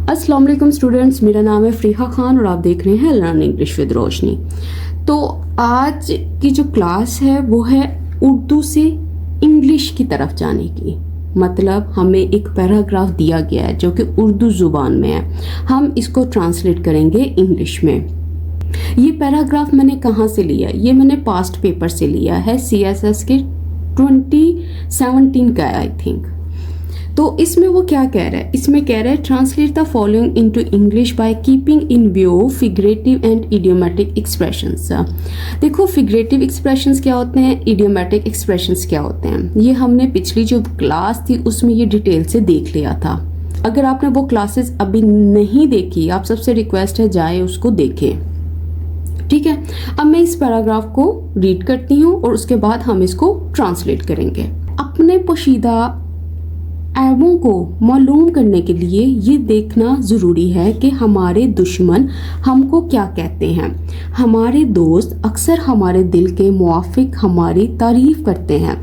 अस्सलाम वालेकुम स्टूडेंट्स, मेरा नाम है फ़रीहा खान और आप देख रहे हैं लर्न इंग्लिश विद रोशनी। तो आज की जो क्लास है वो है उर्दू से इंग्लिश की तरफ जाने की। मतलब हमें एक पैराग्राफ दिया गया है जो कि उर्दू ज़ुबान में है, हम इसको ट्रांसलेट करेंगे इंग्लिश में। ये पैराग्राफ मैंने कहाँ से लिया? ये मैंने पास्ट पेपर से लिया है, CSS के 2017 का आई थिंक। तो इसमें वो क्या कह रहा है? इसमें कह रहा है translate the following into English by keeping in view figurative and idiomatic expressions. देखो फिगरेटिव एक्सप्रेशंस क्या होते हैं, इडियोमेटिक एक्सप्रेशंस क्या होते हैं, ये हमने पिछली जो क्लास थी उसमें ये डिटेल से देख लिया था। अगर आपने वो क्लासेस अभी नहीं देखी, आप सबसे रिक्वेस्ट है जाए उसको देखें। ठीक है, अब मैं इस पैराग्राफ को रीड करती हूँ और उसके बाद हम इसको ट्रांसलेट करेंगे। अपने पोशीदा ऐबों को मालूम करने के लिए ये देखना ज़रूरी है कि हमारे दुश्मन हमको क्या कहते हैं। हमारे दोस्त अक्सर हमारे दिल के मुआफिक हमारी तारीफ़ करते हैं।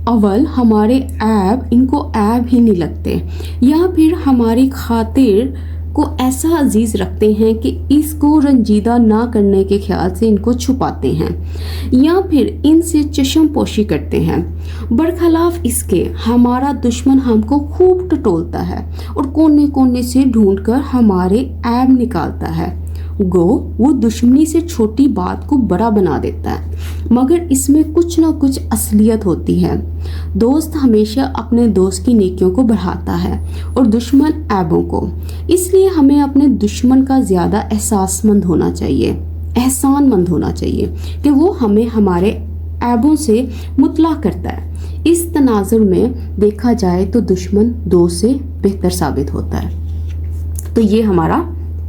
अव्वल हमारे ऐब इनको ऐब ही नहीं लगते, या फिर हमारी खातिर को ऐसा अजीज़ रखते हैं कि इसको रंजीदा ना करने के ख्याल से इनको छुपाते हैं, या फिर इनसे चश्म पोशी करते हैं। बरखलाफ इसके हमारा दुश्मन हमको खूब टटोलता है और कोने कोने से ढूंढकर हमारे ऐब निकालता है। गो वो दुश्मनी से छोटी बात को बड़ा बना देता है, मगर इसमें कुछ ना कुछ असलियत होती है। दोस्त हमेशा अपने दोस्त की नेकियों को बढ़ाता है और दुश्मन ऐबों को। इसलिए हमें अपने दुश्मन का ज़्यादा एहसासमंद होना चाहिए, एहसानमंद होना चाहिए कि वो हमें हमारे ऐबों से मुतला करता है। इस तनाजुर में देखा जाए तो दुश्मन दोस्त से बेहतर साबित होता है। तो ये हमारा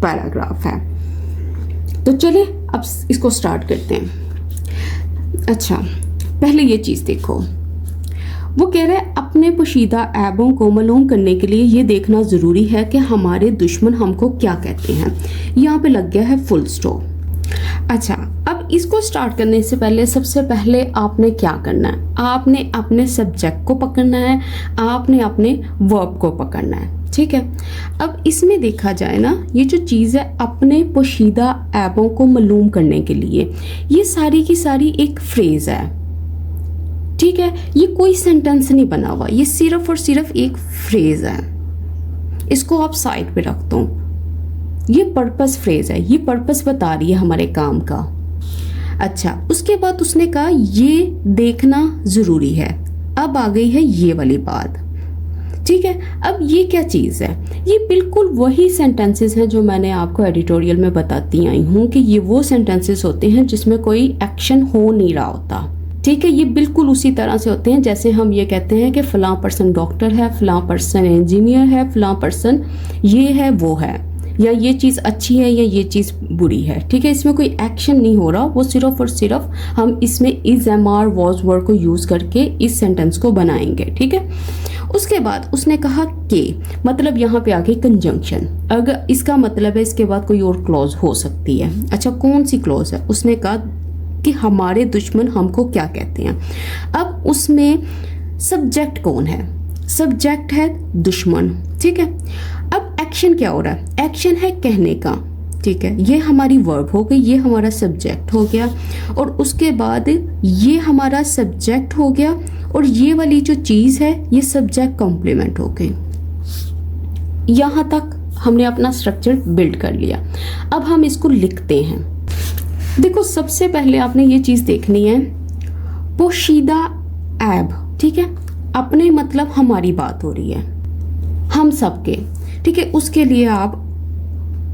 पैराग्राफ है। तो चले अब इसको स्टार्ट करते हैं। अच्छा, पहले ये चीज़ देखो, वो कह रहे हैं अपने पोशीदा ऐबों को मालूम करने के लिए ये देखना ज़रूरी है कि हमारे दुश्मन हमको क्या कहते हैं। यहाँ पे लग गया है फुल स्टॉप। अच्छा, अब इसको स्टार्ट करने से पहले सबसे पहले आपने क्या करना है? आपने अपने सब्जेक्ट को पकड़ना है, आपने अपने वर्ब को पकड़ना है। ठीक है, अब इसमें देखा जाए ना, ये जो चीज़ है अपने पोशीदा ऐबों को मालूम करने के लिए, ये सारी की सारी एक फ्रेज़ है। ठीक है, ये कोई सेंटेंस नहीं बना हुआ, ये सिर्फ और सिर्फ एक फ्रेज़ है। इसको आप साइड पे रख दो। ये पर्पस फ्रेज़ है, ये पर्पस बता रही है हमारे काम का। अच्छा, उसके बाद उसने कहा ये देखना ज़रूरी है। अब आ गई है ये वाली बात। ठीक है, अब ये क्या चीज़ है? ये बिल्कुल वही सेंटेंसेस हैं जो मैंने आपको एडिटोरियल में बताती आई हूँ कि ये वो सेंटेंसेस होते हैं जिसमें कोई एक्शन हो नहीं रहा होता। ठीक है, ये बिल्कुल उसी तरह से होते हैं जैसे हम ये कहते हैं कि फ़लाँ पर्सन डॉक्टर है, फ़लाँ पर्सन इंजीनियर है, फ़लाँ पर्सन ये है वो है, या ये चीज़ अच्छी है या ये चीज़ बुरी है। ठीक है, इसमें कोई एक्शन नहीं हो रहा, वो सिर्फ और सिर्फ हम इसमें is am are was word को यूज़ करके इस सेंटेंस को बनाएंगे। ठीक है, उसके बाद उसने कहा कि मतलब यहाँ पे आके कंजंक्शन, अगर इसका मतलब है इसके बाद कोई और क्लॉज हो सकती है। अच्छा, कौन सी क्लॉज है? उसने कहा कि हमारे दुश्मन हमको क्या कहते हैं। अब उसमें सब्जेक्ट कौन है? सब्जेक्ट है दुश्मन। ठीक है, अब एक्शन क्या हो रहा है? एक्शन है कहने का। ठीक है, ये हमारी वर्ब हो गई, ये हमारा सब्जेक्ट हो गया, और उसके बाद ये हमारा सब्जेक्ट हो गया, और ये वाली जो चीज़ है ये सब्जेक्ट कॉम्प्लीमेंट हो गई। यहाँ तक हमने अपना स्ट्रक्चर बिल्ड कर लिया। अब हम इसको लिखते हैं। देखो, सबसे पहले आपने ये चीज़ देखनी है, पोशीदा ऐब। ठीक है, अपने मतलब हमारी बात हो रही है, हम सबके। ठीक है, उसके लिए आप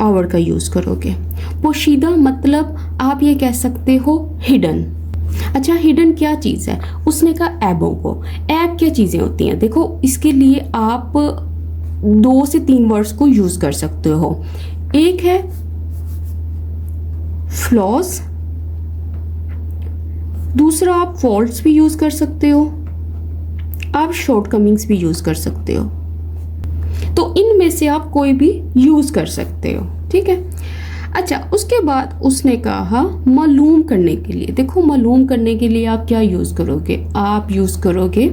आवर का यूज़ करोगे। पोशीदा मतलब आप ये कह सकते हो हिडन। अच्छा, हिडन क्या चीज़ है? उसने कहा ऐबों को। ऐब क्या चीज़ें होती हैं? देखो, इसके लिए आप 2 से 3 वर्ड्स को यूज़ कर सकते हो। एक है फ्लॉज, दूसरा आप फॉल्ट्स भी यूज़ कर सकते हो, आप शॉर्टकमिंग्स भी यूज़ कर सकते हो। तो इनमें से आप कोई भी यूज़ कर सकते हो। ठीक है, अच्छा, उसके बाद उसने कहा मालूम करने के लिए। देखो, मालूम करने के लिए आप क्या यूज़ करोगे? आप यूज़ करोगे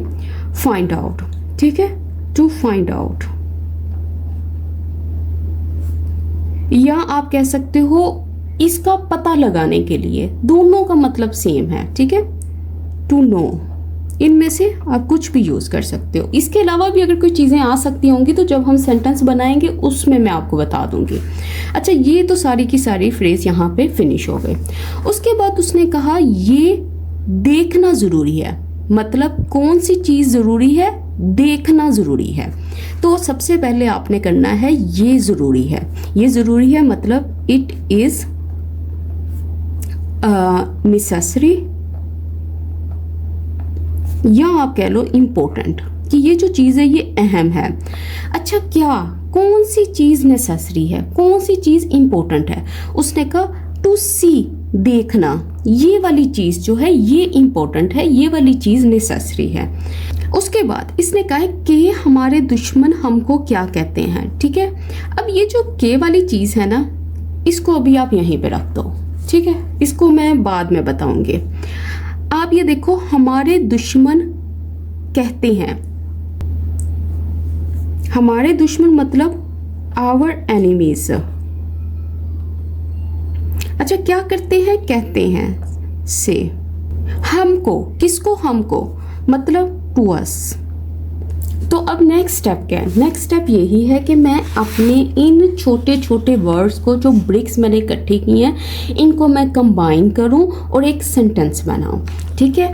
फाइंड आउट। ठीक है, टू फाइंड आउट। या आप कह सकते हो इसका पता लगाने के लिए, दोनों का मतलब सेम है, ठीक है, टू नो। इनमें से आप कुछ भी यूज कर सकते हो। इसके अलावा भी अगर कोई चीजें आ सकती होंगी तो जब हम सेंटेंस बनाएंगे उसमें मैं आपको बता दूंगी। अच्छा, ये तो सारी की सारी फ्रेज यहाँ पे फिनिश हो गई। उसके बाद उसने कहा ये देखना जरूरी है, मतलब कौन सी चीज जरूरी है, देखना जरूरी है। तो सबसे पहले आपने करना है ये जरूरी है। ये जरूरी है मतलब इट इज नेसेसरी, या आप कह लो इम्पोर्टेंट, कि ये जो चीज़ है ये अहम है। अच्छा, क्या कौन सी चीज़ नेसेसरी है, कौन सी चीज़ इम्पोर्टेंट है? उसने कहा टू सी, देखना, ये वाली चीज़ जो है ये इम्पोर्टेंट है, ये वाली चीज़ नेसेसरी है। उसके बाद इसने कहा कि हमारे दुश्मन हमको क्या कहते हैं, ठीक है। अब ये जो के वाली चीज़ है ना, इसको अभी आप यहीं पे रख दो, ठीक है, इसको मैं बाद में बताऊंगी। आप ये देखो, हमारे दुश्मन कहते हैं, हमारे दुश्मन मतलब आवर एनिमीज। अच्छा, क्या करते हैं, कहते हैं से, हमको, किसको, हमको मतलब टू अस। तो अब नेक्स्ट स्टेप क्या है? नेक्स्ट स्टेप यही है कि मैं अपने इन छोटे छोटे वर्ड्स को, जो ब्रिक्स मैंने इकट्ठी की हैं, इनको मैं कंबाइन करूं और एक सेंटेंस बनाऊं, ठीक है,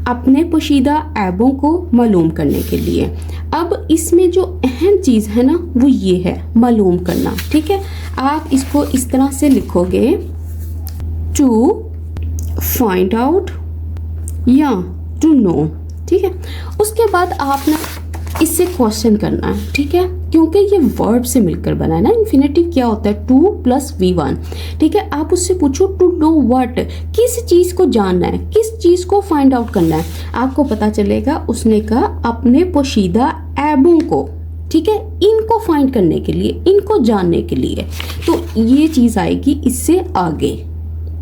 अपने पोशीदा ऐबों को मालूम करने के लिए। अब इसमें जो अहम चीज़ है ना वो ये है मालूम करना, ठीक है। आप इसको इस तरह से लिखोगे, टू फाइंड आउट या टू नो, ठीक है। उसके बाद आपने इससे क्वेश्चन करना है, ठीक है, क्योंकि ये वर्ब से मिलकर बना है ना। इन्फिनेटिव क्या होता है, टू प्लस V1, ठीक है। आप उससे पूछो टू नो व्हाट, किस चीज़ को जानना है, किस चीज़ को फाइंड आउट करना है, आपको पता चलेगा। उसने कहा अपने पोशीदा ऐबों को, ठीक है, इनको फाइंड करने के लिए, इनको जानने के लिए। तो ये चीज़ आएगी इससे आगे,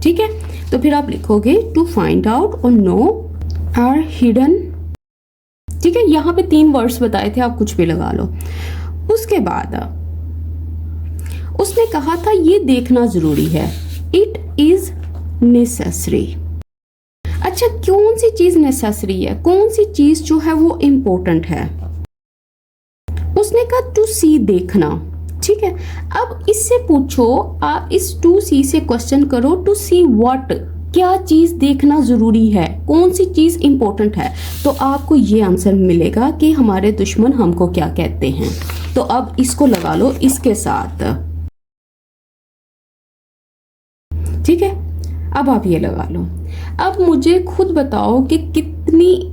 ठीक है। तो फिर आप लिखोगे टू फाइंड आउट और नो आर हिडन, ठीक है। यहाँ पे 3 वर्ड्स बताए थे, आप कुछ भी लगा लो। उसके बाद उसने कहा था ये देखना जरूरी है, इट इज नेसेसरी। अच्छा, कौन सी चीज नेसेसरी है, कौन सी चीज जो है वो इम्पोर्टेंट है? उसने कहा टू सी, देखना, ठीक है। अब इससे पूछो, आप इस टू सी से क्वेश्चन करो, टू सी व्हाट, क्या चीज देखना जरूरी है, कौन सी चीज इंपॉर्टेंट है? तो आपको ये आंसर मिलेगा कि हमारे दुश्मन हमको क्या कहते हैं। तो अब इसको लगा लो इसके साथ, ठीक है। अब आप ये लगा लो। अब मुझे खुद बताओ कि कितनी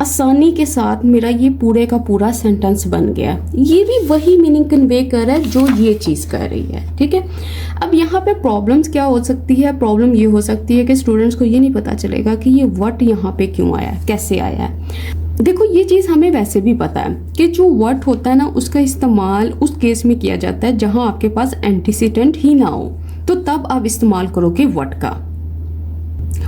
आसानी के साथ मेरा ये पूरे का पूरा सेंटेंस बन गया। ये भी वही मीनिंग कन्वे कर रहा है जो ये चीज़ कर रही है, ठीक है। अब यहाँ पे प्रॉब्लम्स क्या हो सकती है? प्रॉब्लम ये हो सकती है कि स्टूडेंट्स को ये नहीं पता चलेगा कि ये व्हाट यहाँ पे क्यों आया है, कैसे आया है। देखो, ये चीज़ हमें वैसे भी पता है कि जो व्हाट होता है ना, उसका इस्तेमाल उस केस में किया जाता है जहाँ आपके पास एंटीसीडेंट ही ना हो, तो तब आप इस्तेमाल करोगे व्हाट का।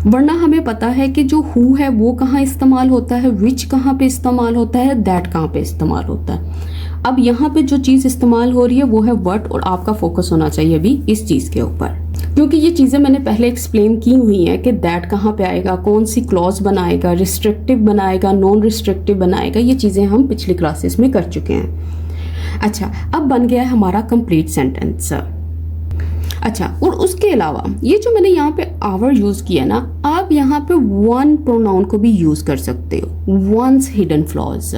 वरना हमें पता है कि जो हु है वो कहाँ इस्तेमाल होता है, विच कहाँ पे इस्तेमाल होता है, दैट कहाँ पे इस्तेमाल होता है। अब यहाँ पे जो चीज़ इस्तेमाल हो रही है वो है व्हाट, और आपका फोकस होना चाहिए अभी इस चीज़ के ऊपर, क्योंकि ये चीज़ें मैंने पहले एक्सप्लेन की हुई हैं कि दैट कहाँ पे आएगा, कौन सी क्लॉज बनाएगा, रिस्ट्रिक्टिव बनाएगा, नॉन रिस्ट्रिक्टिव बनाएगा। ये चीज़ें हम पिछली क्लासेस में कर चुके हैं। अच्छा, अब बन गया है हमारा कंप्लीट सेंटेंस। अच्छा, और उसके अलावा ये जो मैंने यहाँ पे आवर यूज किया ना, आप यहाँ पे वन प्रोनाउन को भी यूज कर सकते हो, वंस हिडन फ्लॉज,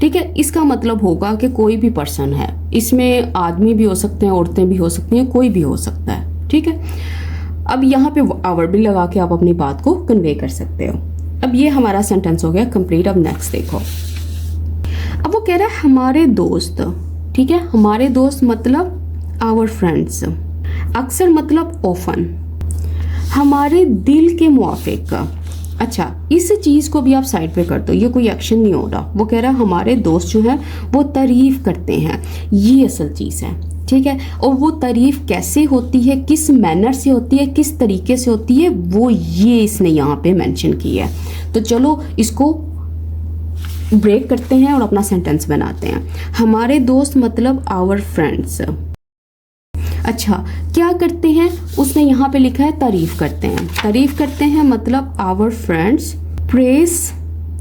ठीक है। इसका मतलब होगा कि कोई भी पर्सन है, इसमें आदमी भी हो सकते हैं, औरतें भी हो सकती हैं, कोई भी हो सकता है, ठीक है। अब यहाँ पे आवर भी लगा के आप अपनी बात को कन्वे कर सकते हो। अब ये हमारा सेंटेंस हो गया कंप्लीट। अब नेक्स्ट देखो, अब वो कह रहा है हमारे दोस्त, ठीक है। हमारे दोस्त मतलब आवर फ्रेंड्स, अक्सर मतलब ऑफन, हमारे दिल के मुआफिक। अच्छा, इस चीज़ को भी आप साइड पे कर दो, ये कोई एक्शन नहीं हो रहा। वो कह रहा है हमारे दोस्त जो हैं वो तारीफ करते हैं, ये असल चीज़ है, ठीक है। और वो तारीफ कैसे होती है, किस मैनर से होती है, किस तरीके से होती है, वो ये इसने यहाँ पे मेंशन किया है। तो चलो इसको ब्रेक करते हैं और अपना सेंटेंस बनाते हैं। हमारे दोस्त मतलब आवर फ्रेंड्स। अच्छा, क्या करते हैं, उसने यहाँ पे लिखा है तारीफ करते हैं। तारीफ करते हैं मतलब आवर फ्रेंड्स प्रेस।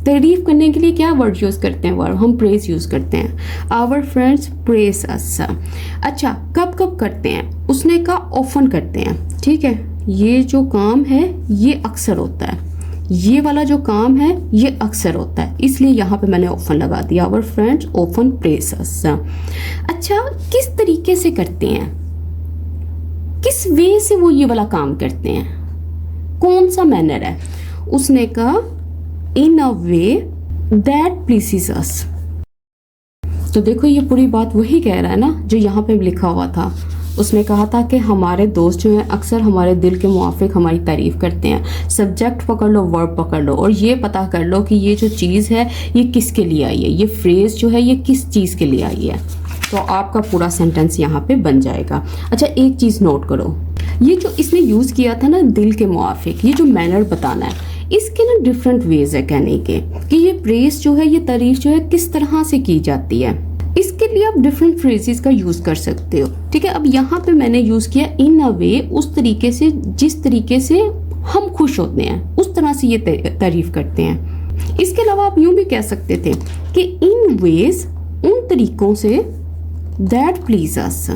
तारीफ करने के लिए क्या वर्ड यूज़ करते हैं, वर्ड हम प्रेस यूज़ करते हैं। आवर फ्रेंड्स प्रेस अस। अच्छा, कब कब करते हैं, उसने कहा ऑफन करते हैं। ठीक है, ये जो काम है ये अक्सर होता है, ये वाला जो काम है ये अक्सर होता है, इसलिए यहाँ पे मैंने ऑफन लगा दिया। आवर फ्रेंड्स ऑफन प्रेस अस। अच्छा, किस तरीके से करते हैं, किस वे से वो ये वाला काम करते हैं, कौन सा मैनर है, उसने कहा इन अ वे दैट प्लीजेस अस। तो देखो ये पूरी बात वही कह रहा है ना जो यहाँ पे लिखा हुआ था। उसने कहा था कि हमारे दोस्त जो हैं अक्सर हमारे दिल के मुआफिक हमारी तारीफ करते हैं। सब्जेक्ट पकड़ लो, वर्ब पकड़ लो और ये पता कर लो कि ये जो चीज़ है ये किसके लिए आई है, ये फ्रेज जो है ये किस चीज़ के लिए आई है, तो आपका पूरा सेंटेंस यहाँ पे बन जाएगा। अच्छा, एक चीज़ नोट करो, ये जो इसने यूज़ किया था ना दिल के मुआफिक, ये जो मैनर बताना है इसके ना डिफरेंट वेज है कहने के कि ये प्रेस जो है ये तारीफ जो है किस तरह से की जाती है। इसके लिए आप डिफरेंट फ्रेजेस का यूज़ कर सकते हो। ठीक है, अब यहाँ पे मैंने यूज़ किया इन अ वे, उस तरीके से जिस तरीके से हम खुश होते हैं उस तरह से ये तारीफ करते हैं। इसके अलावा आप यूँ भी कह सकते थे कि इन वेज, उन तरीकों से दैट प्लीज अस,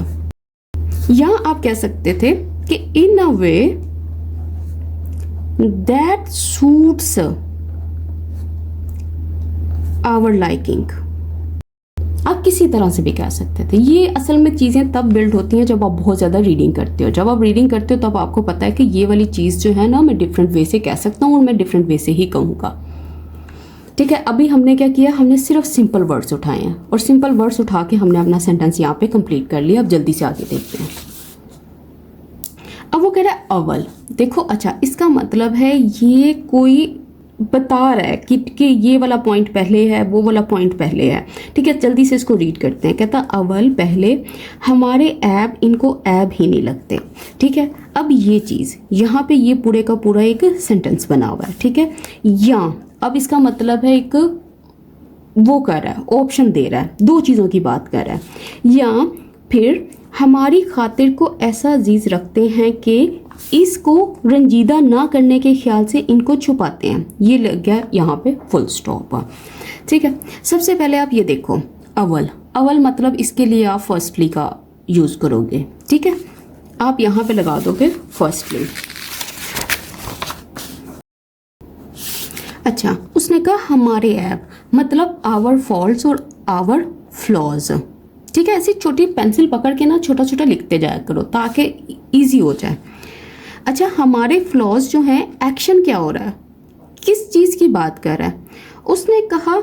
या आप कह सकते थे कि in a way that suits our liking. आप किसी तरह से भी कह सकते थे। ये असल में चीज़ें तब बिल्ड होती हैं जब आप बहुत ज़्यादा रीडिंग करते हो। जब आप रीडिंग करते हो तब आपको पता है कि ये वाली चीज़ जो है ना मैं डिफरेंट वे से कह सकता हूँ और मैं डिफरेंट वे से ही कहूँगा। ठीक है, अभी हमने क्या किया, हमने सिर्फ सिंपल वर्ड्स उठाए हैं और सिंपल वर्ड्स उठा के हमने अपना सेंटेंस यहाँ पे कंप्लीट कर लिया। अब जल्दी से आगे देखते हैं। अब वो कह रहा है अव्वल। देखो, अच्छा, इसका मतलब है ये कोई बता रहा है कि ये वाला पॉइंट पहले है, वो वाला पॉइंट पहले है। ठीक है, जल्दी से इसको रीड करते हैं। कहता अव्वल पहले हमारे ऐब, इनको ऐब ही नहीं लगते। ठीक है, अब ये चीज़ यहाँ पे ये पूरे का पूरा एक सेंटेंस बना हुआ है। ठीक है, या अब इसका मतलब है एक वो कर रहा है, ऑप्शन दे रहा है, दो चीज़ों की बात कर रहा है। या फिर हमारी खातिर को ऐसा अजीज रखते हैं कि इसको रंजीदा ना करने के ख्याल से इनको छुपाते हैं। ये लग गया यहाँ पे फुल स्टॉप। ठीक है, सबसे पहले आप ये देखो अव्वल। अव्वल मतलब इसके लिए आप फर्स्टली का यूज़ करोगे। ठीक है, आप यहाँ पे लगा दोगे फर्स्टली। अच्छा, उसने कहा हमारे ऐप मतलब आवर फॉल्ट्स और आवर फ्लॉज। ठीक है, ऐसी छोटी पेंसिल पकड़ के ना छोटा छोटा लिखते जाया करो ताकि इजी हो जाए। अच्छा, हमारे फ्लॉज जो हैं, एक्शन क्या हो रहा है, किस चीज़ की बात कर रहा है। उसने कहा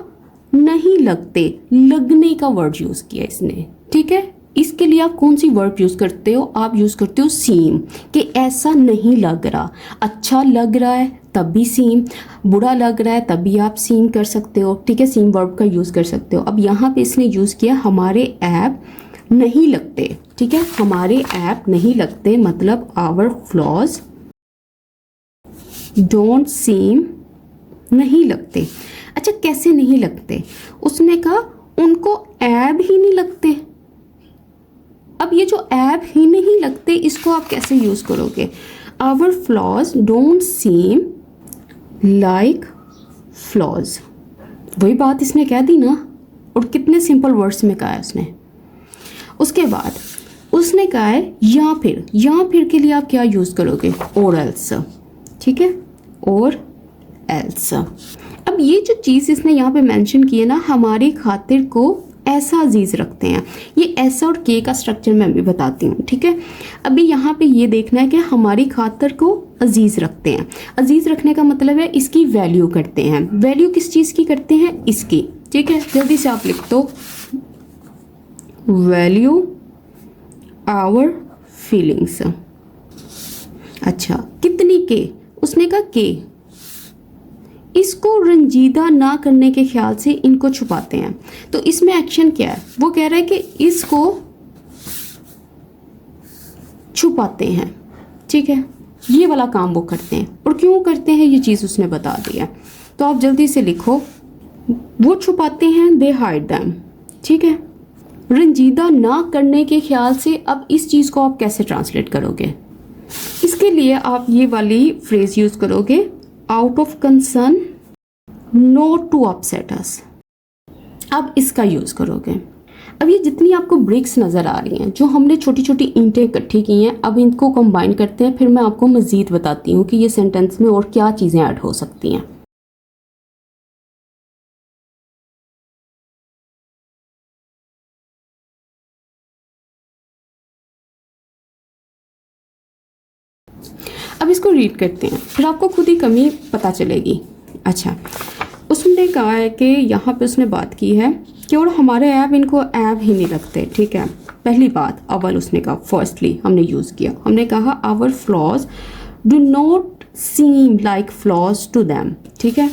नहीं लगते, लगने का वर्ड यूज़ किया इसने। ठीक है, इसके लिए आप कौन सी वर्ड यूज़ करते हो, आप यूज़ करते हो सीम, कि ऐसा नहीं लग रहा। अच्छा लग रहा है तब भी सीम, बुरा लग रहा है तब भी आप सीम कर सकते हो। ठीक है, सीम वर्ब का यूज़ कर सकते हो। अब यहाँ पे इसने यूज़ किया हमारे ऐप नहीं लगते। ठीक है, हमारे ऐप नहीं लगते मतलब आवर फ्लॉज डोंट सीम, नहीं लगते। अच्छा, कैसे नहीं लगते, उसने कहा उनको ऐब ही नहीं लगते। अब ये जो ऐब ही नहीं लगते इसको आप कैसे यूज़ करोगे, our flaws don't seem like flaws. वही बात इसने कह दी ना, और कितने सिंपल वर्ड्स में कहा है उसने। उसके बाद उसने कहा है या फिर के लिए आप क्या यूज़ करोगे, और एल्स। ठीक है, और एल्स। अब ये जो चीज़ इसने यहाँ पे मेंशन की है ना, हमारी खातिर को ऐसा अजीज़ रखते हैं, ये ऐसा और के का स्ट्रक्चर मैं भी बताती हूँ। ठीक है, अभी यहाँ पे ये देखना है कि हमारी खातिर को अजीज़ रखते हैं। अजीज़ रखने का मतलब है इसकी वैल्यू करते हैं। वैल्यू किस चीज़ की करते हैं, इसकी। ठीक है, जल्दी से आप लिख दो वैल्यू आवर फीलिंग्स। अच्छा, कितनी के, उसने कहा के, इसको रंजीदा ना करने के ख्याल से इनको छुपाते हैं। तो इसमें एक्शन क्या है, वो कह रहा है कि इसको छुपाते हैं। ठीक है, ये वाला काम वो करते हैं, और क्यों करते हैं ये चीज़ उसने बता दिया। तो आप जल्दी से लिखो वो छुपाते हैं, दे हाइड देम। ठीक है, रंजीदा ना करने के ख्याल से अब इस चीज़ को आप कैसे ट्रांसलेट करोगे? इसके लिए आप ये वाली फ्रेज यूज करोगे, out of concern not to upset us. अब इसका यूज करोगे। अब ये जितनी आपको ब्रिक्स नज़र आ रही हैं, जो हमने छोटी छोटी ईंटें इकट्ठी की हैं, अब इनको कंबाइन करते हैं, फिर मैं आपको मज़ीद बताती हूँ कि ये सेंटेंस में और क्या चीज़ें ऐड हो सकती हैं। अब इसको रीड करते हैं, फिर आपको खुद ही कमी पता चलेगी। अच्छा, उसने कहा है कि यहाँ पे उसने बात की है कि और हमारे ऐप इनको ऐप ही नहीं लगते। ठीक है, पहली बात अव्वल उसने कहा, फर्स्टली हमने यूज़ किया, हमने कहा our flaws do not seem like flaws to them. ठीक है,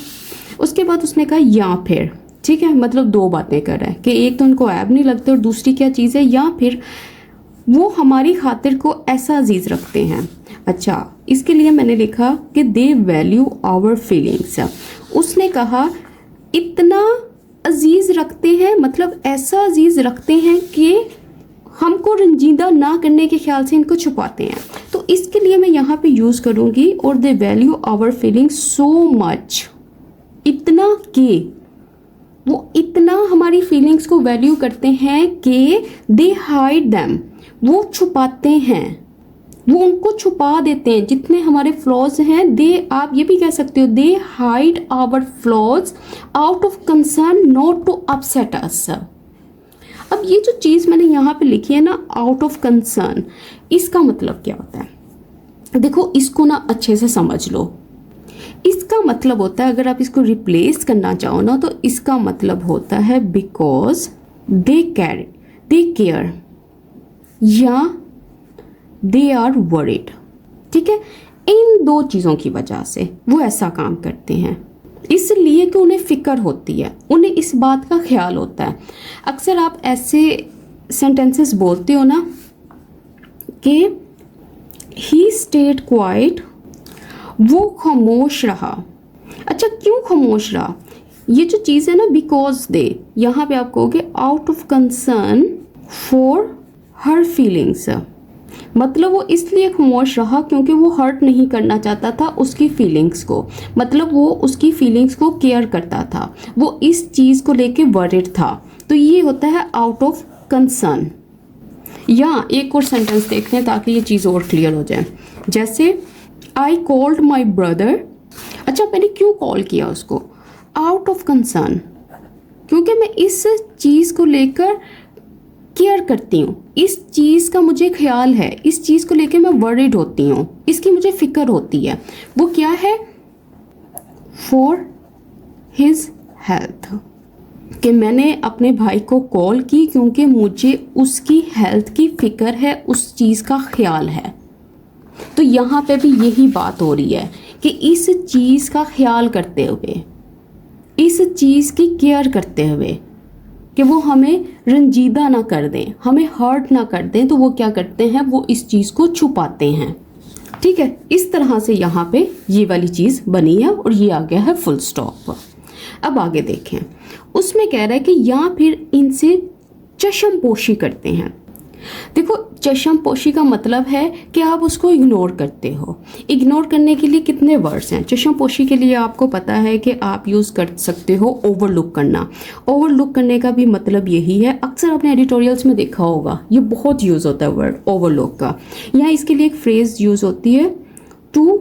उसके बाद उसने कहा या फिर, ठीक है, मतलब दो बातें कर रहा है कि एक तो उनको ऐप नहीं लगते और दूसरी क्या चीज़ है, या फिर वो हमारी खातिर को ऐसा अजीज़ रखते हैं। अच्छा, इसके लिए मैंने लिखा कि दे वैल्यू आवर फीलिंग्स। उसने कहा इतना अजीज़ रखते हैं, मतलब ऐसा अजीज़ रखते हैं कि हमको रंजीदा ना करने के ख्याल से इनको छुपाते हैं। तो इसके लिए मैं यहाँ पे यूज़ करूँगी और they value our feelings so much, इतना कि वो इतना हमारी फीलिंग्स को वैल्यू करते हैं कि दे हाइड दैम, वो छुपाते हैं, वो उनको छुपा देते हैं। जितने हमारे फ्लॉज हैं, दे, आप ये भी कह सकते हो, they hide our flaws out of concern not to upset us. अब ये जो चीज़ मैंने यहाँ पे लिखी है ना, आउट ऑफ कंसर्न, इसका मतलब क्या होता है? देखो, इसको ना अच्छे से समझ लो। इसका मतलब होता है, अगर आप इसको रिप्लेस करना चाहो ना, तो इसका मतलब होता है बिकॉज दे केयर या दे आर वरीड। ठीक है, इन दो चीज़ों की वजह से वो ऐसा काम करते हैं, इसलिए कि उन्हें फिक्र होती है, उन्हें इस बात का ख्याल होता है। अक्सर आप ऐसे सेंटेंसेस बोलते हो ना कि ही स्टेड क्वाइट, वो खामोश रहा। अच्छा, क्यों खामोश रहा? ये जो चीज़ है ना, बिकॉज दे, यहाँ पे आप कहोगे out of concern for her feelings, मतलब वो इसलिए खामोश रहा क्योंकि वो हर्ट नहीं करना चाहता था उसकी फीलिंग्स को, मतलब वो उसकी फीलिंग्स को केयर करता था, वो इस चीज़ को लेके वरिड था। तो ये होता है आउट ऑफ कंसर्न। या एक और सेंटेंस देखते हैं ताकि ये चीज़ और क्लियर हो जाए। जैसे आई कॉल्ड माई ब्रदर। अच्छा, मैंने क्यों कॉल किया उसको? आउट ऑफ कंसर्न, क्योंकि मैं इस चीज़ को लेकर केयर करती हूँ, इस चीज़ का मुझे ख्याल है, इस चीज़ को लेकर मैं वरीड होती हूँ, इसकी मुझे फिक्र होती है। वो क्या है? फॉर हिज हेल्थ, कि मैंने अपने भाई को कॉल की क्योंकि मुझे उसकी हेल्थ की फिक्र है, उस चीज़ का ख्याल है। तो यहाँ पे भी यही बात हो रही है कि इस चीज़ का ख्याल करते हुए, इस चीज़ की केयर करते हुए कि वो हमें रंजीदा ना कर दें, हमें हर्ट ना कर दें, तो वो क्या करते हैं? वो इस चीज़ को छुपाते हैं। ठीक है, इस तरह से यहाँ पे ये वाली चीज़ बनी है और ये आ गया है फुल स्टॉप। अब आगे देखें, उसमें कह रहा है कि या फिर इनसे चश्मपोशी करते हैं। देखो, चश्मपोशी का मतलब है कि आप उसको इग्नोर करते हो। इग्नोर करने के लिए कितने वर्ड्स हैं? चश्मपोशी के लिए आपको पता है कि आप यूज़ कर सकते हो ओवरलुक करना। ओवरलुक करने का भी मतलब यही है, अक्सर आपने एडिटोरियल्स में देखा होगा, ये बहुत यूज़ होता है वर्ड ओवरलुक का। यहाँ इसके लिए एक फ्रेज यूज़ होती है, टू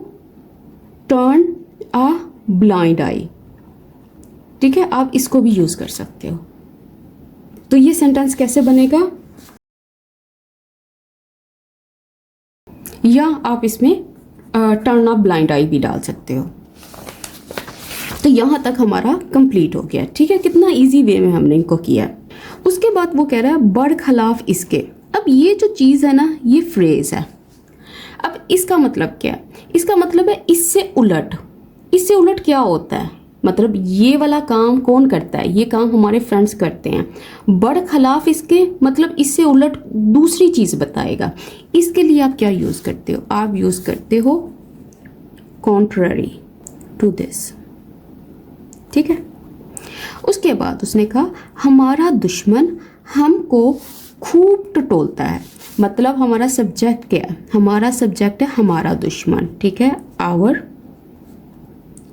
टर्न अ ब्लाइंड आई। ठीक है, आप इसको भी यूज़ कर सकते हो। तो ये सेंटेंस कैसे बनेगा? या आप इसमें टर्न अप ब्लाइंड आई भी डाल सकते हो। तो यहाँ तक हमारा कंप्लीट हो गया। ठीक है, कितना इजी वे में हमने इनको किया। उसके बाद वो कह रहा है बरखलाफ इसके। अब ये जो चीज़ है ना, ये फ्रेज है। अब इसका मतलब क्या है? इसका मतलब है इससे उलट। इससे उलट क्या होता है? मतलब ये वाला काम कौन करता है? ये काम हमारे फ्रेंड्स करते हैं। बरखलाफ इसके मतलब इससे उलट दूसरी चीज़ बताएगा। इसके लिए आप क्या यूज़ करते हो? आप यूज़ करते हो कॉन्ट्ररी टू दिस। ठीक है, उसके बाद उसने कहा हमारा दुश्मन हमको खूब टटोलता है। मतलब हमारा सब्जेक्ट क्या है? हमारा सब्जेक्ट है हमारा दुश्मन, ठीक है, आवर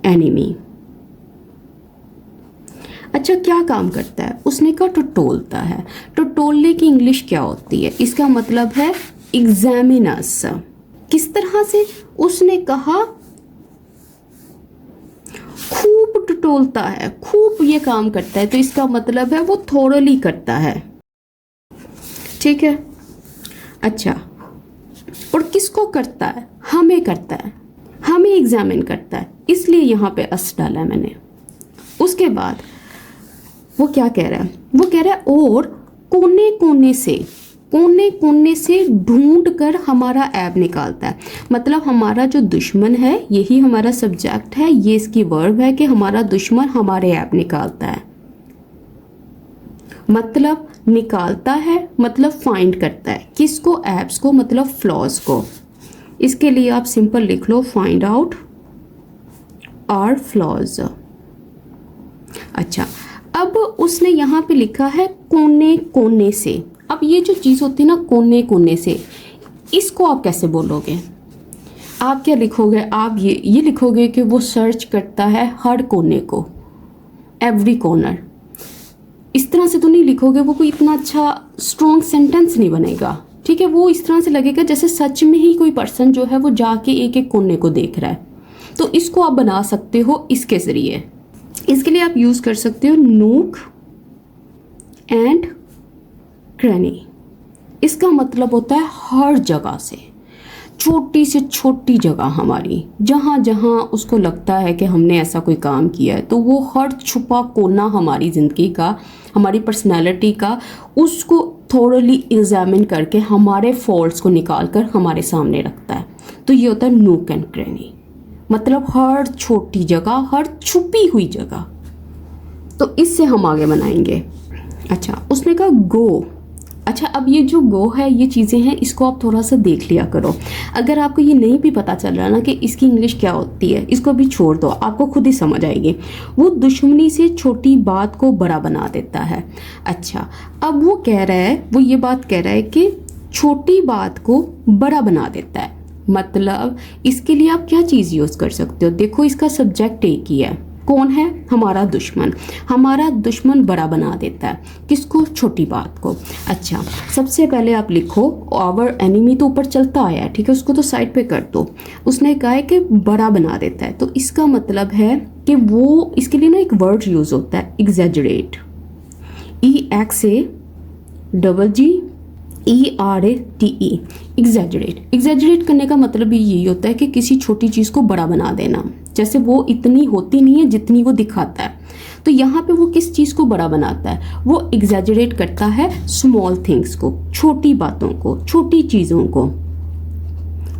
एनिमी। अच्छा, क्या काम करता है? उसने कहा टटोलता है। टटोलने की इंग्लिश क्या होती है? इसका मतलब है एग्जामिन अस। किस तरह से? उसने कहा खूब टटोलता है, खूब ये काम करता है, तो इसका मतलब है वो थोरली करता है, ठीक है। अच्छा, और किसको करता है? हमें करता है, हमें एग्जामिन करता है, इसलिए यहाँ पे अस डाला है मैंने। उसके बाद वो क्या कह रहा है? वो कह रहा है और कोने कोने से ढूंढ कर हमारा ऐब निकालता है। मतलब हमारा जो दुश्मन है, यही हमारा सब्जेक्ट है, ये इसकी वर्ब है कि हमारा दुश्मन हमारे ऐब निकालता है। मतलब निकालता है मतलब फाइंड करता है। किसको? ऐब्स को, मतलब फ्लॉज को। इसके लिए आप सिंपल लिख लो फाइंड आउट आर फ्लॉज। अच्छा, अब उसने यहाँ पे लिखा है कोने कोने से। अब ये जो चीज़ होती है ना कोने कोने से, इसको आप कैसे बोलोगे? आप क्या लिखोगे? आप ये लिखोगे कि वो सर्च करता है हर कोने को, एवरी कॉर्नर। इस तरह से तो नहीं लिखोगे, वो कोई इतना अच्छा स्ट्रॉन्ग सेंटेंस नहीं बनेगा, ठीक है। वो इस तरह से लगेगा जैसे सच में ही कोई पर्सन जो है वो जाके एक एक कोने को देख रहा है। तो इसको आप बना सकते हो इसके ज़रिए। इसके लिए आप यूज़ कर सकते हो नूक एंड क्रैनी। इसका मतलब होता है हर जगह से, छोटी से छोटी जगह हमारी, जहाँ जहाँ उसको लगता है कि हमने ऐसा कोई काम किया है, तो वो हर छुपा कोना हमारी ज़िंदगी का, हमारी पर्सनैलिटी का, उसको थोड़ली एग्जामिन करके हमारे फॉल्ट्स को निकाल कर हमारे सामने रखता है। तो ये होता है नूक एंड क्रैनी। मतलब हर छोटी जगह, हर छुपी हुई जगह। तो इससे हम आगे बनाएंगे। अच्छा, उसने कहा गो। अच्छा, अब ये जो गो है, ये चीज़ें हैं, इसको आप थोड़ा सा देख लिया करो। अगर आपको ये नहीं भी पता चल रहा ना कि इसकी इंग्लिश क्या होती है, इसको भी छोड़ दो, आपको खुद ही समझ आएगी। वो दुश्मनी से छोटी बात को बड़ा बना देता है। अच्छा, अब वो कह रहा है, वो ये बात कह रहा है कि छोटी बात को बड़ा बना देता है। मतलब इसके लिए आप क्या चीज़ यूज़ कर सकते हो? देखो, इसका सब्जेक्ट एक ही है। कौन है? हमारा दुश्मन। हमारा दुश्मन बड़ा बना देता है किसको? छोटी बात को। अच्छा, सबसे पहले आप लिखो आवर एनिमी, तो ऊपर चलता आया है, ठीक है, उसको तो साइड पे कर दो। उसने कहा है कि बड़ा बना देता है, तो इसका मतलब है कि वो, इसके लिए ना एक वर्ड यूज़ होता है एग्जैजरेट, EXAGGERATE, एग्जैजरेट। एग्जैजरेट करने का मतलब भी यही होता है कि किसी छोटी चीज़ को बड़ा बना देना, जैसे वो इतनी होती नहीं है जितनी वो दिखाता है। तो यहाँ पे वो किस चीज़ को बड़ा बनाता है? वो एग्जैजरेट करता है स्मॉल थिंग्स को, छोटी बातों को, छोटी चीज़ों को,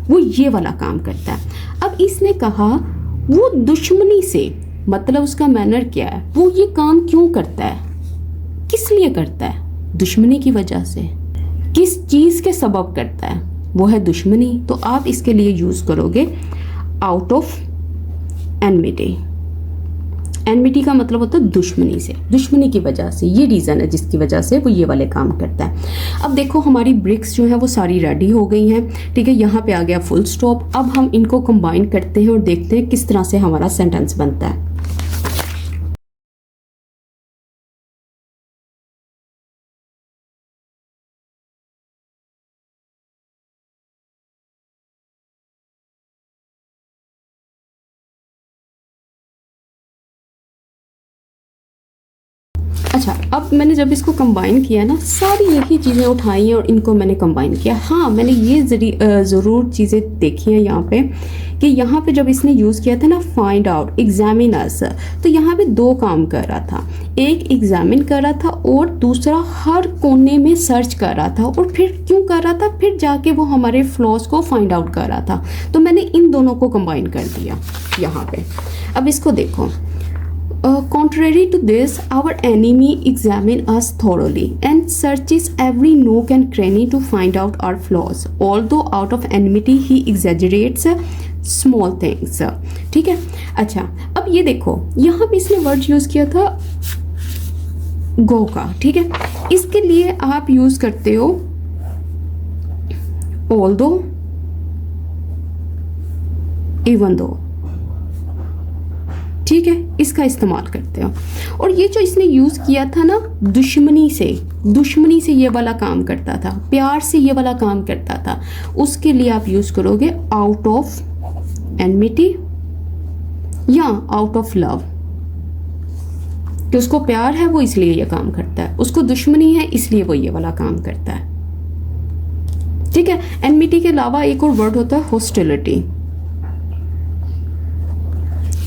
वो ये वाला काम करता है। अब इसने कहा वो दुश्मनी से, मतलब उसका मैनर क्या है? वो ये काम क्यों करता है? किस लिए करता है? दुश्मनी की वजह से। किस चीज़ के सबब करता है? वो है दुश्मनी। तो आप इसके लिए यूज़ करोगे आउट ऑफ एनमिटी। एनमिटी का मतलब होता है दुश्मनी से, दुश्मनी की वजह से। ये रीज़न है जिसकी वजह से वो ये वाले काम करता है। अब देखो, हमारी ब्रिक्स जो है वो सारी रेडी हो गई हैं, ठीक है। यहाँ पे आ गया फुल स्टॉप। अब हम इनको कंबाइन करते हैं और देखते हैं किस तरह से हमारा सेंटेंस बनता है। अच्छा, अब मैंने जब इसको कंबाइन किया ना, सारी यही चीज़ें उठाई हैं और इनको मैंने कंबाइन किया। हाँ, मैंने ये ज़रूर चीज़ें देखी हैं यहाँ पे कि यहाँ पे जब इसने यूज़ किया था ना फाइंड आउट, एग्जामिन अस, तो यहाँ पे दो काम कर रहा था। एक एग्जामिन कर रहा था और दूसरा हर कोने में सर्च कर रहा था। और फिर क्यों कर रहा था? फिर जाके वो हमारे फ्लॉज को फाइंड आउट कर रहा था। तो मैंने इन दोनों को कंबाइन कर दिया यहाँ पे। अब इसको देखो, contrary to this, our enemy examines us thoroughly and searches every nook and cranny to find out our flaws. Although out of enmity, he exaggerates small things. ठीक है। अच्छा, अब ये देखो, यहाँ पे इसने वर्ड यूज़ किया था गो का, ठीक है। इसके लिए आप यूज करते हो ऑल्दो, इवन दो, ठीक है, इसका इस्तेमाल करते हो। और ये जो इसने यूज किया था ना, दुश्मनी से ये वाला काम करता था, प्यार से ये वाला काम करता था, उसके लिए आप यूज करोगे आउट ऑफ एनमिटी या आउट ऑफ लव, कि उसको प्यार है वो इसलिए ये काम करता है, उसको दुश्मनी है इसलिए वो ये वाला काम करता है, ठीक है। एनमिटी के अलावा एक और वर्ड होता है हॉस्टिलिटी,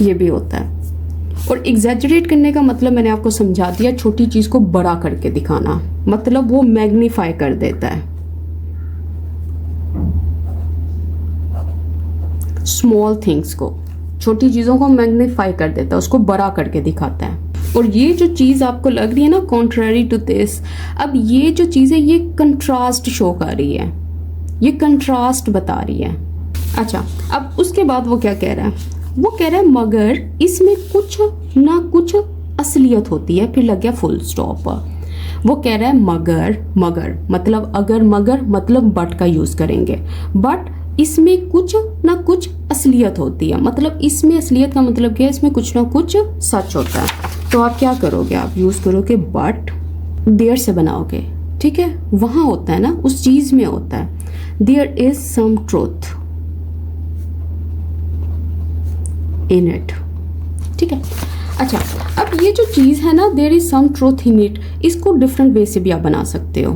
ये भी होता है। और एग्जैजरेट करने का मतलब मैंने आपको समझा दिया, छोटी चीज को बड़ा करके दिखाना, मतलब वो मैग्नीफाई कर देता है, स्मॉल थिंग्स को, छोटी चीजों को मैग्नीफाई कर देता है, उसको बड़ा करके दिखाता है। और ये जो चीज आपको लग रही है ना कॉन्ट्ररी टू दिस, अब ये जो चीज है ये कंट्रास्ट शो कर रही है, ये कंट्रास्ट बता रही है। अच्छा, अब उसके बाद वो क्या कह रहा है, वो कह रहा है मगर इसमें कुछ ना कुछ असलियत होती है, फिर लग गया फुल स्टॉप। वो कह रहा है मगर मतलब अगर, मगर मतलब बट का यूज करेंगे, बट इसमें कुछ ना कुछ असलियत होती है, मतलब इसमें असलियत का मतलब क्या है, इसमें कुछ ना कुछ सच होता है। तो आप क्या करोगे, आप यूज करोगे बट, देयर से बनाओगे, ठीक है, वहां होता है ना, उस चीज में होता है, there is some truth in it, ठीक है। अच्छा, अब ये जो चीज है ना, there is some truth in it, इसको डिफरेंट वे से भी आप बना सकते हो।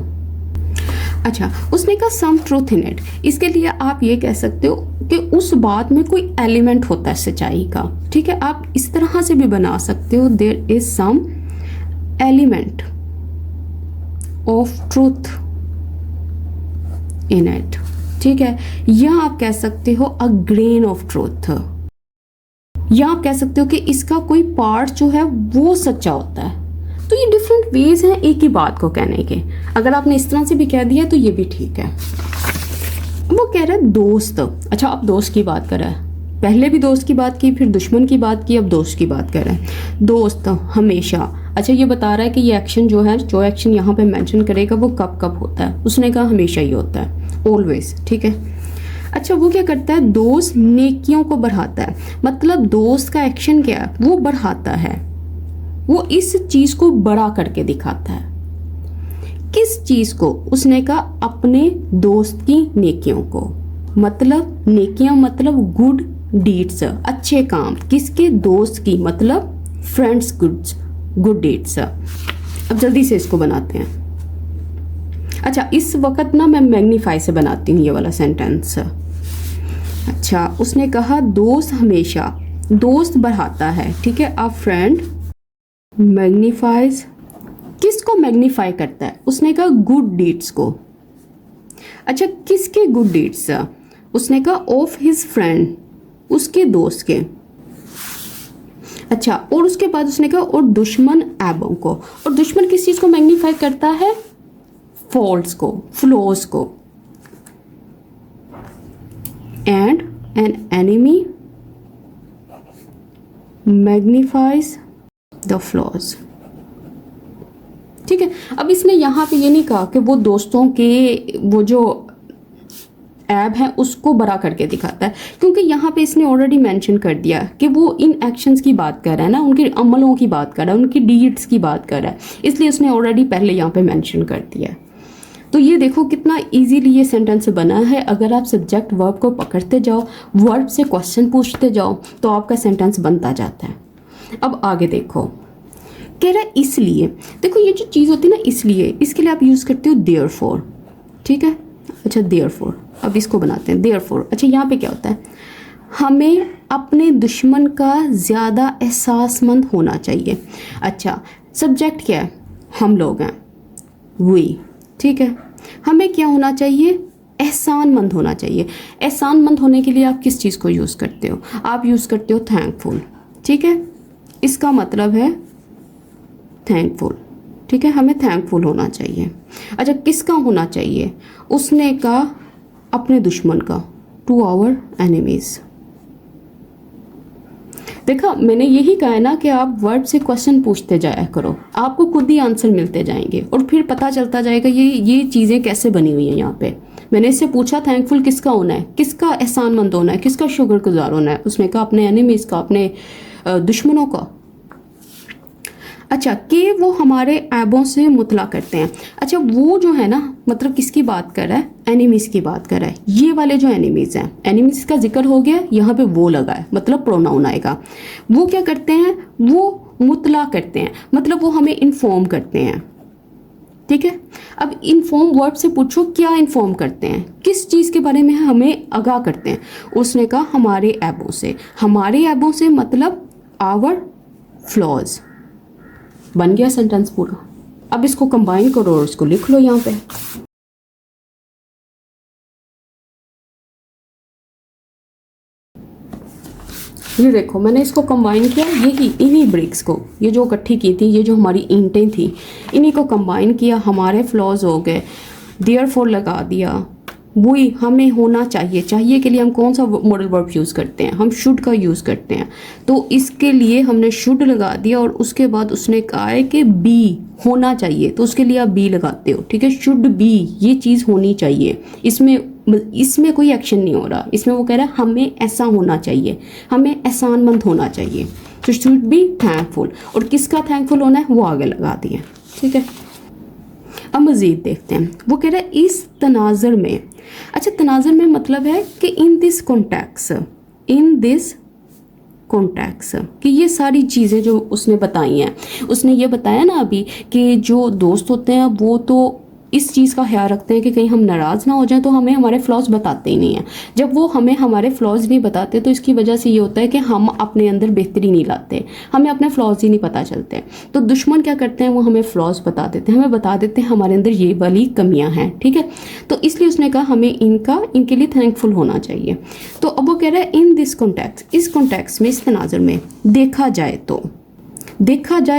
अच्छा, उसने कहा सम ट्रूथ इन इट, इसके लिए आप ये कह सकते हो कि उस बात में कोई एलिमेंट होता है सच्चाई का, ठीक है। आप इस तरह से भी बना सकते हो, there is some element of truth in it, ठीक है। या आप कह सकते हो अ ग्रेन ऑफ ट्रूथ, या आप कह सकते हो कि इसका कोई पार्ट जो है वो सच्चा होता है। तो ये डिफरेंट वेज हैं एक ही बात को कहने के। अगर आपने इस तरह से भी कह दिया तो ये भी ठीक है। वो कह रहा है दोस्त। अच्छा, अब दोस्त की बात कर रहा है, पहले भी दोस्त की बात की, फिर दुश्मन की बात की, अब दोस्त की बात कर रहा है। दोस्त हमेशा, अच्छा ये बता रहा है कि ये एक्शन जो है, जो एक्शन यहाँ पे मेंशन करेगा वो कब कब होता है, उसने कहा हमेशा ही होता है, ऑलवेज, ठीक है। अच्छा, वो क्या करता है, दोस्त नेकियों को बढ़ाता है, मतलब दोस्त का एक्शन क्या है, वो बढ़ाता है, वो इस चीज को बड़ा करके दिखाता है। किस चीज को, उसने कहा अपने दोस्त की नेकियों को, मतलब नेकियां मतलब गुड डीड्स, अच्छे काम, किसके, दोस्त की, मतलब फ्रेंड्स गुड डीड्स। अब जल्दी से इसको बनाते हैं। अच्छा, इस वक्त ना मैं मैग्नीफाई से बनाती हूँ ये वाला सेंटेंस। अच्छा, उसने कहा दोस्त हमेशा, दोस्त बढ़ाता है, ठीक है। अ फ्रेंड मैग्नीफाइज, किसको मैग्नीफाई करता है, उसने कहा गुड डीड्स को। अच्छा, किसके गुड डीड्स, उसने कहा ऑफ हिज फ्रेंड, उसके दोस्त के। अच्छा, और उसके बाद उसने कहा और दुश्मन ऐबों को, और दुश्मन किस चीज को मैग्नीफाई करता है, फॉल्ट्स को, फ्लॉज को। And an enemy magnifies the flaws, ठीक है। अब इसने यहाँ पे ये नहीं कहा कि वो दोस्तों के वो जो ऐब है उसको बड़ा करके दिखाता है, क्योंकि यहाँ पे इसने ऑलरेडी मेंशन कर दिया कि वो इन एक्शंस की बात कर रहा है ना, उनके अमलों की बात कर रहा है, उनकी डीड्स की बात कर रहा है, इसलिए उसने ऑलरेडी पहले यहाँ पे मेंशन कर दिया। तो ये देखो कितना इजीली ये सेंटेंस बना है। अगर आप सब्जेक्ट वर्ब को पकड़ते जाओ, वर्ब से क्वेश्चन पूछते जाओ, तो आपका सेंटेंस बनता जाता है। अब आगे देखो, कह रहा है इसलिए, देखो ये जो चीज़ होती है ना इसलिए, इसके लिए आप यूज़ करते हो देयरफॉर, ठीक है। अच्छा, देयरफॉर, अब इसको बनाते हैं देयरफॉर। अच्छा, यहाँ पे क्या होता है, हमें अपने दुश्मन का ज़्यादा एहसासमंद होना चाहिए। अच्छा, सब्जेक्ट क्या है, हम लोग हैं, वी, ठीक है। हमें क्या होना चाहिए, एहसानमंद होना चाहिए। एहसानमंद होने के लिए आप किस चीज़ को यूज़ करते हो, आप यूज़ करते हो थैंकफुल, ठीक है। इसका मतलब है थैंकफुल, ठीक है, हमें थैंकफुल होना चाहिए। अच्छा, किसका होना चाहिए, उसने कहा अपने दुश्मन का, टू आवर एनिमीज। देखा, मैंने यही कहा है ना कि आप वर्ब से क्वेश्चन पूछते जाया करो, आपको खुद ही आंसर मिलते जाएंगे और फिर पता चलता जाएगा ये चीज़ें कैसे बनी हुई हैं। यहाँ पे मैंने इससे पूछा थैंकफुल किसका होना है, किसका एहसानमंद होना है, किसका शुक्रगुजार होना है। उसने कहा अपने एनिमीज का, अपने दुश्मनों का। अच्छा, कि वो हमारे ऐबों से मुतला करते हैं। अच्छा, वो जो है ना, मतलब किसकी बात कर रहा है, एनिमीज की बात कर रहा है। ये वाले जो एनिमीज हैं, एनिमीज का जिक्र हो गया, यहाँ पे वो लगा है, मतलब प्रोनाउन आएगा। वो क्या करते हैं, वो मुतला करते हैं, मतलब वो हमें इन्फॉर्म करते हैं। ठीक है, अब इन्फॉर्म वर्ब से पूछो क्या इन्फॉर्म करते हैं, किस चीज़ के बारे में हमें आगाह करते हैं। उसने कहा हमारे ऐबों से। हमारे ऐबों से मतलब आवर फ्लॉज। बन गया सेंटेंस पूरा। अब इसको कंबाइन करो और इसको लिख लो यहाँ पे। ये देखो, मैंने इसको कंबाइन किया, इन्हीं ब्रिक्स को, ये जो इकट्ठी की थी, ये जो हमारी ईंटें थी, इन्हीं को कंबाइन किया, हमारे फ्लॉज हो गए, देयरफॉर लगा दिया। वही हमें होना चाहिए। चाहिए के लिए हम कौन सा मॉडल वर्ब यूज़ करते हैं, हम शुड का यूज़ करते हैं। तो इसके लिए हमने शुड लगा दिया और उसके बाद उसने कहा है कि बी होना चाहिए, तो उसके लिए आप बी लगाते हो। ठीक है, शुड बी, ये चीज़ होनी चाहिए। इसमें कोई एक्शन नहीं हो रहा, इसमें वो कह रहा है हमें ऐसा होना चाहिए, हमें एहसानमंद होना चाहिए। तो शुड बी थैंकफुल, और किसका थैंकफुल होना है वो आगे लगा दिए। ठीक है, अब मज़ीद देखते हैं। वो कह रहा है इस तनाज़र में। अच्छा, तनाज़र में मतलब है कि इन दिस कॉन्टेक्स, कि ये सारी चीज़ें जो उसने बताई हैं, उसने ये बताया ना अभी कि जो दोस्त होते हैं वो तो इस चीज़ का ख्याल रखते हैं कि कहीं हम नाराज़ ना हो जाएं, तो हमें हमारे फ्लॉज बताते ही नहीं हैं। जब वो हमें हमारे फ्लॉज नहीं बताते तो इसकी वजह से ये होता है कि हम अपने अंदर बेहतरी नहीं लाते, हमें अपने फ्लॉज ही नहीं पता चलते। तो दुश्मन क्या करते हैं, वो हमें फ्लॉज बता देते हैं, हमें बता देते हैं हमारे अंदर ये वाली कमियाँ हैं। ठीक है, तो इसलिए उसने कहा हमें इनके लिए थैंकफुल होना चाहिए। तो अब वो कह रहा है इन दिस कॉन्टेक्स्ट, इस कॉन्टेक्स्ट में, इस तनाज़ुर में देखा जाए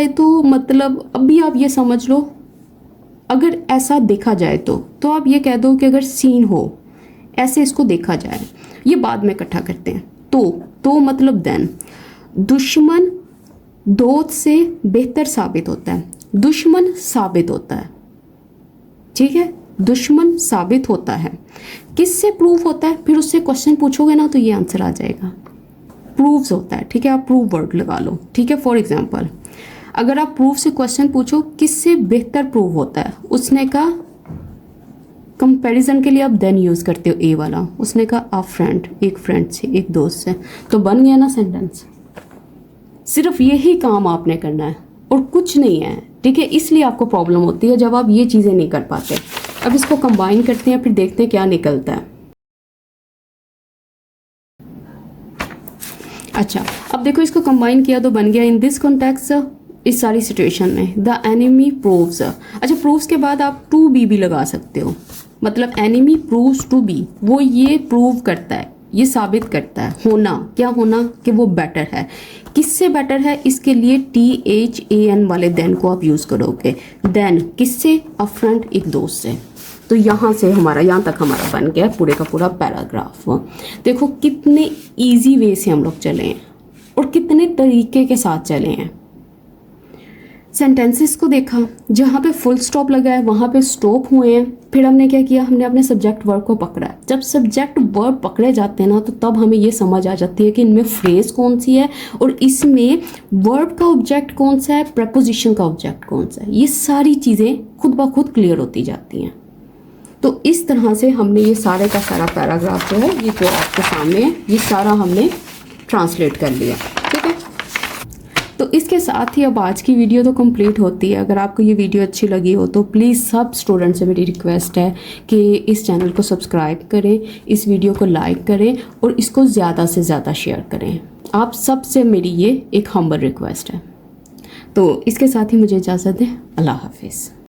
तो मतलब अभी आप ये समझ लो, अगर ऐसा देखा जाए तो आप ये कह दो कि अगर सीन हो, ऐसे इसको देखा जाए। ये बाद में इकट्ठा करते हैं। तो मतलब देन, दुश्मन दोस्त से बेहतर साबित होता है, दुश्मन साबित होता है। ठीक है, दुश्मन साबित होता है। किससे प्रूव होता है, फिर उससे क्वेश्चन पूछोगे ना तो ये आंसर आ जाएगा। प्रूव्स होता है। ठीक है, आप प्रूव वर्ड लगा लो। ठीक है, फॉर एग्जाम्पल अगर आप प्रूफ से क्वेश्चन पूछो किससे बेहतर प्रूव होता है, उसने कहा कंपैरिजन के लिए आप देन यूज़ करते हो ए वाला। उसने कहा अ फ्रेंड, एक फ्रेंड से, एक दोस्त से, तो बन गया ना सेंटेंस। सिर्फ यही काम आपने करना है और कुछ नहीं है। ठीक है, इसलिए आपको प्रॉब्लम होती है जब आप ये चीज़ें नहीं कर पाते। अब इसको कंबाइन करते हैं, फिर देखते हैं क्या निकलता है। अच्छा, अब देखो इसको कंबाइन किया तो बन गया इन दिस कॉन्टेक्स्ट, इस सारी सिचुएशन में द एनिमी प्रूव्स। अच्छा, प्रूव्स के बाद आप टू बी भी लगा सकते हो, मतलब एनिमी प्रूव्स टू बी, वो ये प्रूव करता है, ये साबित करता है होना, क्या होना, कि वो बेटर है। किससे बेटर है, इसके लिए THAN वाले देन को आप यूज़ करोगे। देन किससे, अ फ्रेंड, एक दोस्त से। तो यहाँ से यहाँ तक हमारा बन गया पूरे का पूरा पैराग्राफ। देखो कितने ईजी वे से हम लोग चले हैं और कितने तरीके के साथ चले हैं। सेंटेंसेस को देखा, जहाँ पे फुल स्टॉप लगा है वहाँ पे स्टॉप हुए हैं। फिर हमने क्या किया, हमने अपने सब्जेक्ट वर्ब को पकड़ा। जब सब्जेक्ट वर्ब पकड़े जाते हैं ना, तो तब हमें ये समझ आ जाती है कि इनमें फ्रेज कौन सी है और इसमें वर्ब का ऑब्जेक्ट कौन सा है, प्रपोजिशन का ऑब्जेक्ट कौन सा है। ये सारी चीज़ें खुद ब खुद क्लियर होती जाती हैं। तो इस तरह से हमने ये सारे का सारा पैराग्राफ जो है, ये जो आपके सामने है, ये सारा हमने ट्रांसलेट कर लिया। ठीक है, तो इसके साथ ही अब आज की वीडियो तो कंप्लीट होती है। अगर आपको ये वीडियो अच्छी लगी हो तो प्लीज़ सब स्टूडेंट से मेरी रिक्वेस्ट है कि इस चैनल को सब्सक्राइब करें, इस वीडियो को लाइक करें और इसको ज़्यादा से ज़्यादा शेयर करें। आप सबसे मेरी ये एक हम्बल रिक्वेस्ट है। तो इसके साथ ही मुझे इजाज़त दें। अल्लाह हाफिज़।